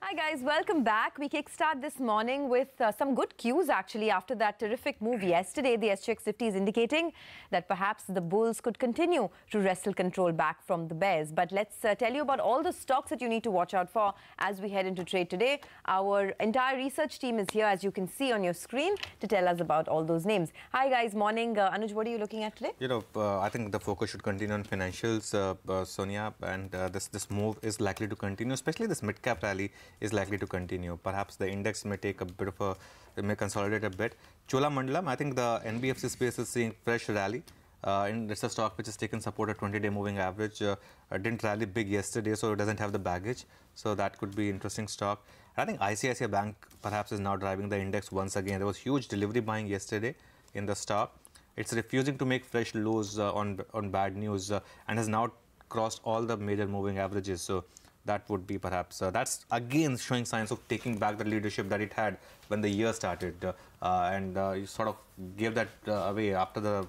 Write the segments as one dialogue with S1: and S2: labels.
S1: Hi guys, welcome back. We kickstart this morning with some good cues actually after that terrific move yesterday. The SGX 50 is indicating that perhaps the bulls could continue to wrestle control back from the bears. But let's tell you about all the stocks that you need to watch out for as we head into trade today. Our entire research team is here, as you can see on your screen, to tell us about all those names. Hi guys, morning. Anuj, what are you looking at today?
S2: I think the focus should continue on financials, Sonia, and this move is likely to continue, especially this mid-cap rally is likely to continue. Perhaps the index may take a bit of may consolidate a bit. Cholamandalam, I think the NBFC space is seeing fresh rally. It's a stock which has taken support at 20-day moving average. Didn't rally big yesterday, so it doesn't have the baggage. So that could be interesting stock. I think ICICI Bank perhaps is now driving the index once again. There was huge delivery buying yesterday in the stock. It's refusing to make fresh lows on bad news and has now crossed all the major moving averages. So that would be perhaps, that's again showing signs of taking back the leadership that it had when the year started. You sort of gave that away after the,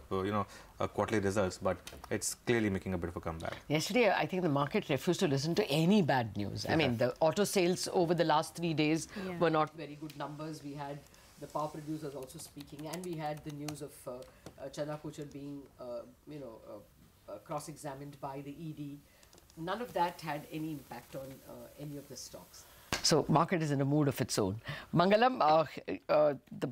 S2: quarterly results, but it's clearly making a bit of a comeback.
S3: Yesterday, I think the market refused to listen to any bad news. I mean, the auto sales over the last 3 days were not very good numbers. We had the power producers also speaking, and we had the news of Chana Kochar being, cross-examined by the ED. None of that had any impact on any of the stocks. So market is in a mood of its own. Mangalam, the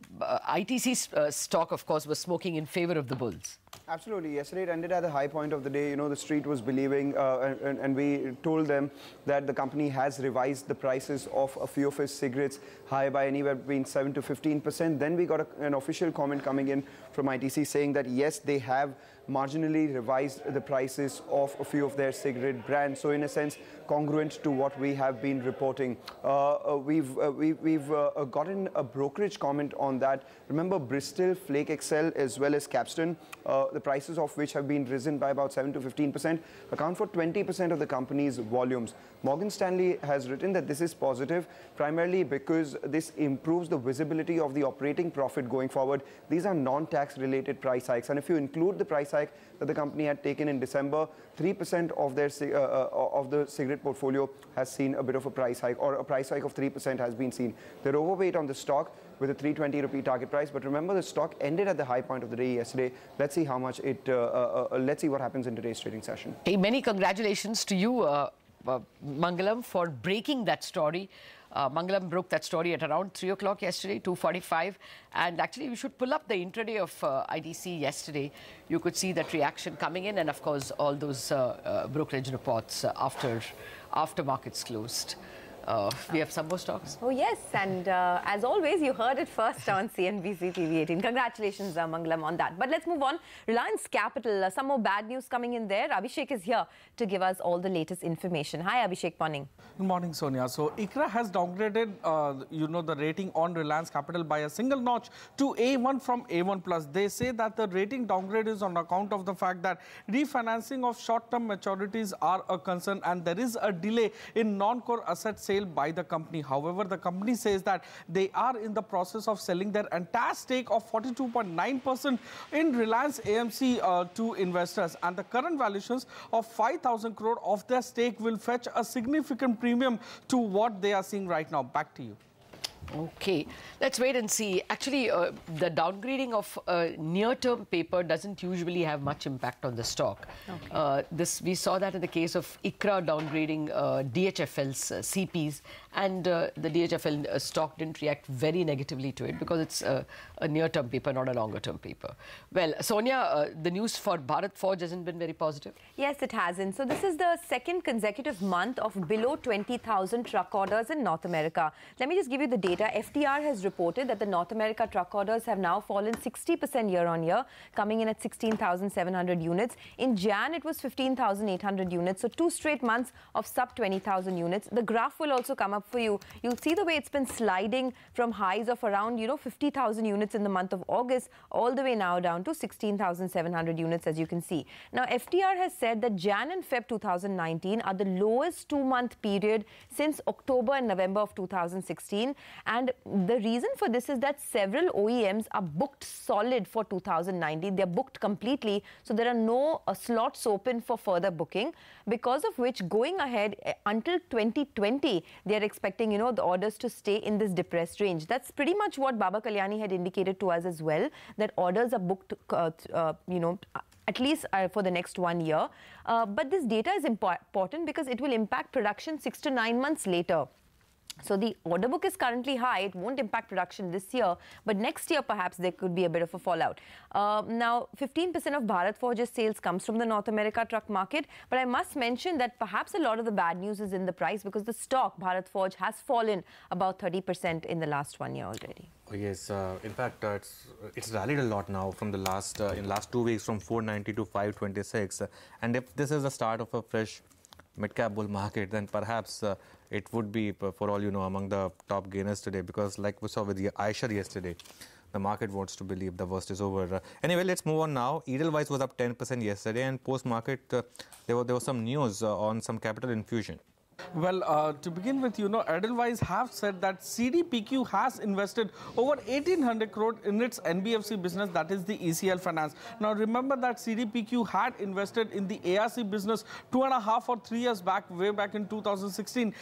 S3: ITC stock, of course, was smoking in favor of the bulls.
S4: Absolutely. Yesterday it ended at the high point of the day. The street was believing and we told them that the company has revised the prices of a few of its cigarettes high by anywhere between 7 to 15%. Then we got an official comment coming in from ITC saying that yes, they have marginally revised the prices of a few of their cigarette brands. So in a sense, congruent to what we have been reporting. We've gotten a brokerage comment on that. Remember, Bristol, Flake XL as well as Capstan, the prices of which have been risen by about 7 to 15%, account for 20% of the company's volumes. Morgan Stanley has written that this is positive, primarily because this improves the visibility of the operating profit going forward. These are non-tax related price hikes, and if you include the price hike that the company had taken in December, 3% of their of the cigarette portfolio has seen a bit of a price hike, or a price hike of 3% has been seen. They're overweight on the stock with a 320 rupee target price, but remember the stock ended at the high point of the day yesterday. Let's see how much it. Let's see what happens in today's trading session.
S3: Hey, many congratulations to you, Mangalam, for breaking that story. Mangalam broke that story at around 3 o'clock yesterday, 2:45. And actually, we should pull up the intraday of ITC yesterday. You could see that reaction coming in, and of course, all those brokerage reports after markets closed. We have some more stocks.
S1: Oh yes, and as always, you heard it first on CNBC TV 18. Congratulations, Mangalam, on that. But let's move on. Reliance Capital, some more bad news coming in there. Abhishek is here to give us all the latest information. Hi, Abhishek. Morning.
S5: Good morning, Sonia. So, ICRA has downgraded, the rating on Reliance Capital by a single notch to A1 from A1+. They say that the rating downgrade is on account of the fact that refinancing of short-term maturities are a concern, and there is a delay in non-core asset sales by the company. However, the company says that they are in the process of selling their entire stake of 42.9% in Reliance AMC to investors, and the current valuations of 5,000 crore of their stake will fetch a significant premium to what they are seeing right now. Back to you.
S3: Okay, let's wait and see. Actually, the downgrading of near-term paper doesn't usually have much impact on the stock. Okay. We saw that in the case of ICRA downgrading DHFL's CPs, and the DHFL stock didn't react very negatively to it because it's a near-term paper, not a longer-term paper. Well, Sonia, the news for Bharat Forge hasn't been very positive.
S1: Yes, it hasn't. So this is the second consecutive month of below 20,000 truck orders in North America. Let me just give you the data. FTR has reported that the North America truck orders have now fallen 60% year-on-year, coming in at 16,700 units. In Jan, it was 15,800 units. So 2 straight months of sub 20,000 units. The graph will also come up for you. You'll see the way it's been sliding from highs of around, 50,000 units in the month of August, all the way now down to 16,700 units, as you can see. Now, FTR has said that Jan and Feb 2019 are the lowest 2-month period since October and November of 2016. And the reason for this is that several OEMs are booked solid for 2019. They're booked completely, so there are no slots open for further booking, because of which going ahead until 2020, they're expecting, you know, the orders to stay in this depressed range. That's pretty much what Baba Kalyani had indicated to us as well, that orders are booked, you know, at least for the next 1 year. But this data is important because it will impact production 6 to 9 months later. So the order book is currently high. It won't impact production this year, but next year perhaps there could be a bit of a fallout. Now, 15% of Bharat Forge's sales comes from the North America truck market, but I must mention that perhaps a lot of the bad news is in the price, because the stock Bharat Forge has fallen about 30% in the last 1 year already.
S2: Oh, yes, in fact, it's rallied a lot now from the last in last 2 weeks, from 490 to 526, and if this is the start of a fresh mid-cap bull market, then perhaps it would be, for all you know, among the top gainers today, because like we saw with the Eicher yesterday, the market wants to believe the worst is over. Anyway, let's move on now. Edelweiss was up 10% yesterday, and post-market there was some news on some capital infusion.
S5: Well, to begin with, you know, Edelweiss have said that CDPQ has invested over 1,800 crore in its NBFC business, that is the ECL Finance. Now, remember that CDPQ had invested in the ARC business 2.5 or 3 years back, way back in 2016,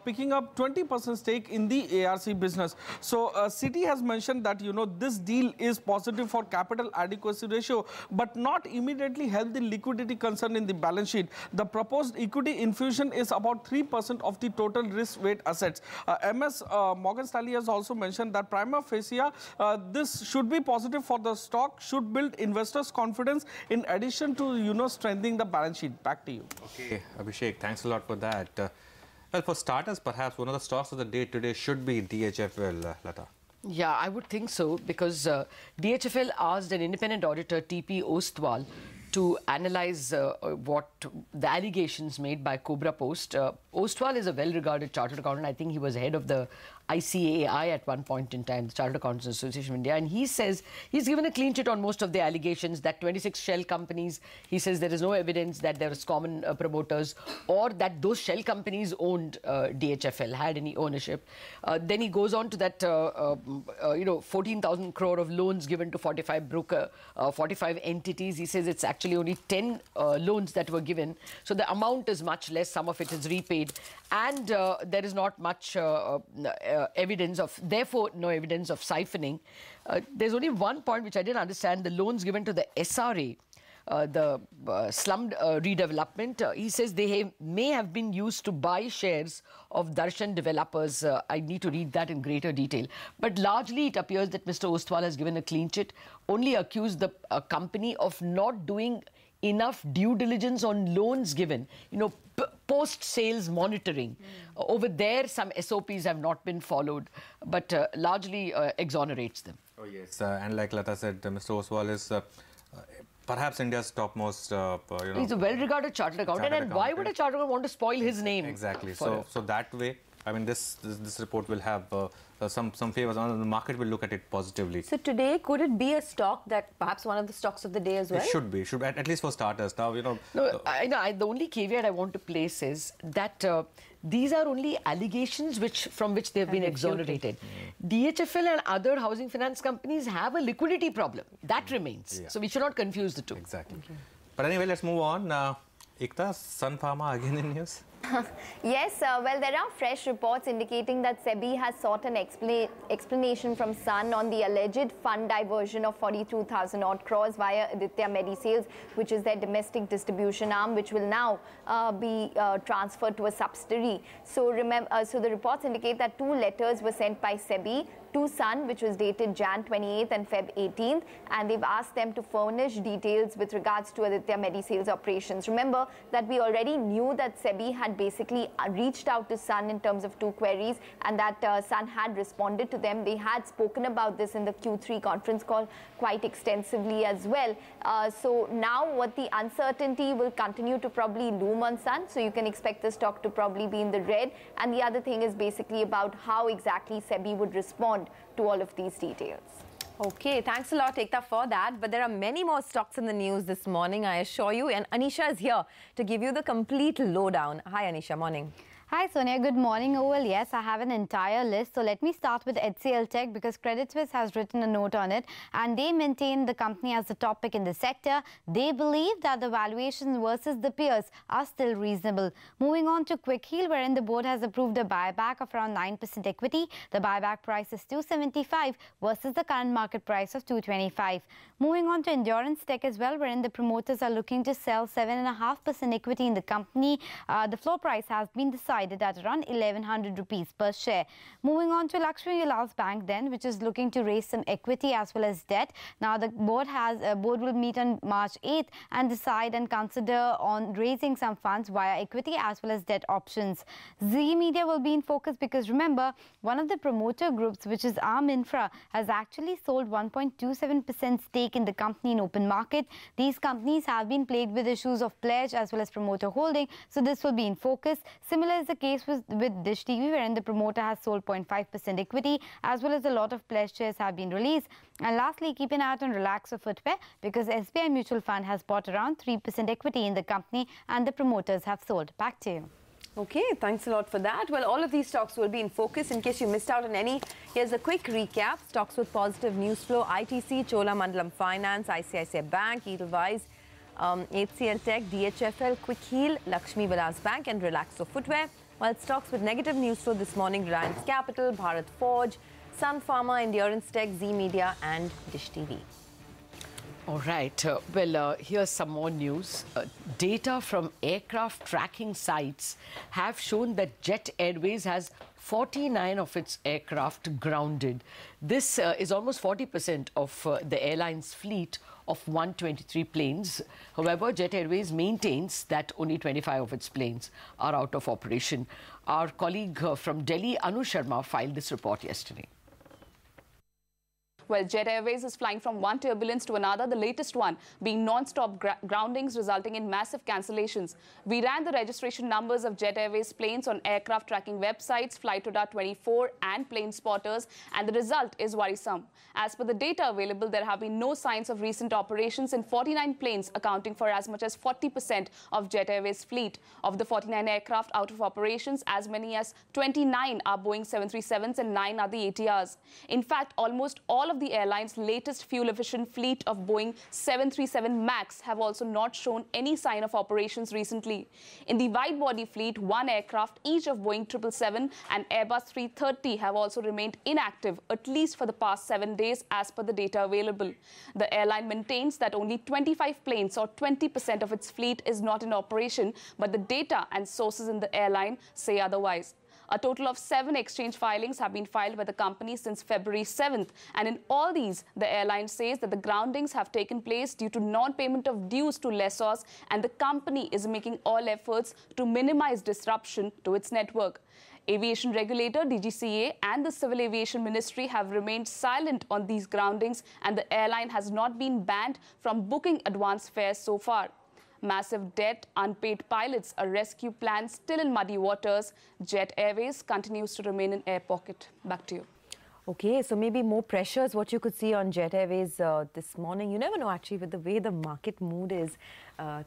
S5: picking up 20% stake in the ARC business. So, Citi has mentioned that, you know, this deal is positive for capital adequacy ratio, but not immediately help the liquidity concern in the balance sheet. The proposed equity infusion is about 3% of the total risk-weight assets. MS Morgan Stanley has also mentioned that prima facie, this should be positive for the stock, should build investors' confidence in addition to, you know, strengthening the balance sheet. Back to you.
S2: Okay, Abhishek, thanks a lot for that. Well, for starters, perhaps one of the stocks of the day today should be DHFL, Lata.
S3: Yeah, I would think so, because DHFL asked an independent auditor, TP Ostwal, to analyze what the allegations made by Cobra Post. Ostwal is a well-regarded chartered accountant. I think he was head of the ICAI at one point in time, the Chartered Accountants Association of India, and he says he's given a clean chit on most of the allegations, that 26 shell companies, he says there is no evidence that there was common promoters or that those shell companies owned DHFL, had any ownership. Then he goes on to that, you know, 14,000 crore of loans given to 45 entities. He says it's actually only 10 loans that were given. So the amount is much less, some of it is repaid, and there is not much evidence of, therefore, no evidence of siphoning. There's only one point which I didn't understand, the loans given to the SRA, the slum redevelopment. He says they may have been used to buy shares of Darshan developers. I need to read that in greater detail. But largely it appears that Mr. Ostwal has given a clean chit, only accused the company of not doing enough due diligence on loans given, you know, post-sales monitoring. Over there, some SOPs have not been followed, but largely exonerates them.
S2: Oh, yes. And like Lata said, Mr. Oswal is perhaps India's topmost, you know...
S3: He's a well-regarded chartered accountant, and why would a chartered accountant want to spoil his name?
S2: Exactly. So that way, I mean, this report will have some favors. The market will look at it positively.
S1: So today, could it be a stock that perhaps one of the stocks of the day as well?
S2: It should be. At least for starters. Now, you know...
S3: No, the only caveat I want to place is that these are only allegations from which they have been exonerated. DHFL and other housing finance companies have a liquidity problem. That remains. Yeah. So we should not confuse the two.
S2: Exactly. Okay. But anyway, let's move on. Ikta, Sun Pharma again in news?
S6: Yes, well, there are fresh reports indicating that SEBI has sought an explanation from Sun on the alleged fund diversion of 42,000 odd crores via Aditya Medisales, which is their domestic distribution arm, which will now be transferred to a subsidiary. So, so the reports indicate that 2 letters were sent by SEBI to Sun, which was dated Jan 28th and Feb 18th, and they've asked them to furnish details with regards to Aditya Medisales operations. Remember that we already knew that SEBI had basically reached out to Sun in terms of 2 queries, and that Sun had responded to them. They had spoken about this in the Q3 conference call quite extensively as well. So now what the uncertainty will continue to probably loom on Sun, so you can expect the stock to probably be in the red. And the other thing is basically about how exactly SEBI would respond to all of these details.
S1: Okay, thanks a lot, Ekta, for that. But there are many more stocks in the news this morning, I assure you. And Anisha is here to give you the complete lowdown. Hi, Anisha. Morning.
S7: Hi Sonia, good morning. Oh well, yes, I have an entire list. So let me start with HCL Tech because Credit Suisse has written a note on it and they maintain the company as the top pick in the sector. They believe that the valuations versus the peers are still reasonable. Moving on to Quick Heal, wherein the board has approved a buyback of around 9% equity. The buyback price is 275 versus the current market price of 225. Moving on to Endurance Tech as well, wherein the promoters are looking to sell 7.5% equity in the company. The floor price has been decided at around 1100 rupees per share. Moving on to Lakshmi Vilas Bank then, which is looking to raise some equity as well as debt. Now the board will meet on March 8th and decide and consider on raising some funds via equity as well as debt options. Z Media will be in focus because remember, one of the promoter groups, which is Arm Infra, has actually sold 1.27% stake in the company in open market. These companies have been plagued with issues of pledge as well as promoter holding, so this will be in focus. Similar is the case with Dish TV, wherein the promoter has sold 0.5% equity as well as a lot of pledge shares have been released. And lastly, keep an eye out on Relaxo Footwear because SBI Mutual Fund has bought around 3% equity in the company and the promoters have sold. Back to you.
S1: Okay, thanks a lot for that. Well, all of these stocks will be in focus. In case you missed out on any, here's a quick recap. Stocks with positive news flow: ITC, Cholamandalam Finance, ICICI Bank, Edelweiss, HCL Tech, DHFL, Quick Heal, Lakshmi Vilas Bank and Relaxo Footwear. While stocks with negative news flow this morning: Reliance Capital, Bharat Forge, Sun Pharma, Endurance Tech, Z Media and Dish TV.
S3: All right. Here's some more news. Data from aircraft tracking sites have shown that Jet Airways has 49 of its aircraft grounded. This is almost 40% of the airline's fleet of 123 planes. However, Jet Airways maintains that only 25 of its planes are out of operation. Our colleague from Delhi, Anu Sharma, filed this report yesterday.
S8: Well, Jet Airways is flying from one turbulence to another, the latest one being non-stop groundings resulting in massive cancellations. We ran the registration numbers of Jet Airways planes on aircraft tracking websites, Flightradar 24 and Plane Spotters, and the result is worrisome. As per the data available, there have been no signs of recent operations in 49 planes, accounting for as much as 40% of Jet Airways fleet. Of the 49 aircraft out of operations, as many as 29 are Boeing 737s and 9 are the ATRs. In fact, almost all of the airline's latest fuel-efficient fleet of Boeing 737 MAX have also not shown any sign of operations recently. In the wide-body fleet, one aircraft, each of Boeing 777 and Airbus 330, have also remained inactive, at least for the past 7 days, as per the data available. The airline maintains that only 25 planes, or 20% of its fleet, is not in operation, but the data and sources in the airline say otherwise. A total of 7 exchange filings have been filed by the company since February 7th. And in all these, the airline says that the groundings have taken place due to non-payment of dues to lessors, and the company is making all efforts to minimize disruption to its network. Aviation regulator DGCA and the Civil Aviation Ministry have remained silent on these groundings, and the airline has not been banned from booking advance fares so far. Massive debt, unpaid pilots, a rescue plan still in muddy waters. Jet Airways continues to remain in air pocket. Back to you.
S1: Okay, so maybe more pressures, what you could see on Jet Airways this morning. You never know, actually, with the way the market mood is,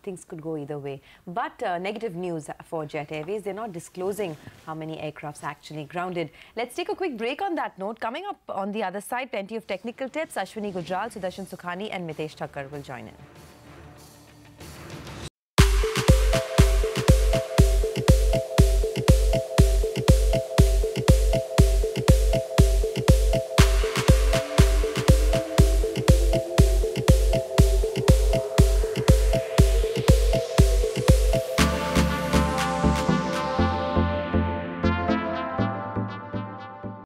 S1: things could go either way. But negative news for Jet Airways, they're not disclosing how many aircrafts actually grounded. Let's take a quick break on that note. Coming up on the other side, plenty of technical tips. Ashwini Gujral, Sudarshan Sukhani and Mitesh Thakkar will join in.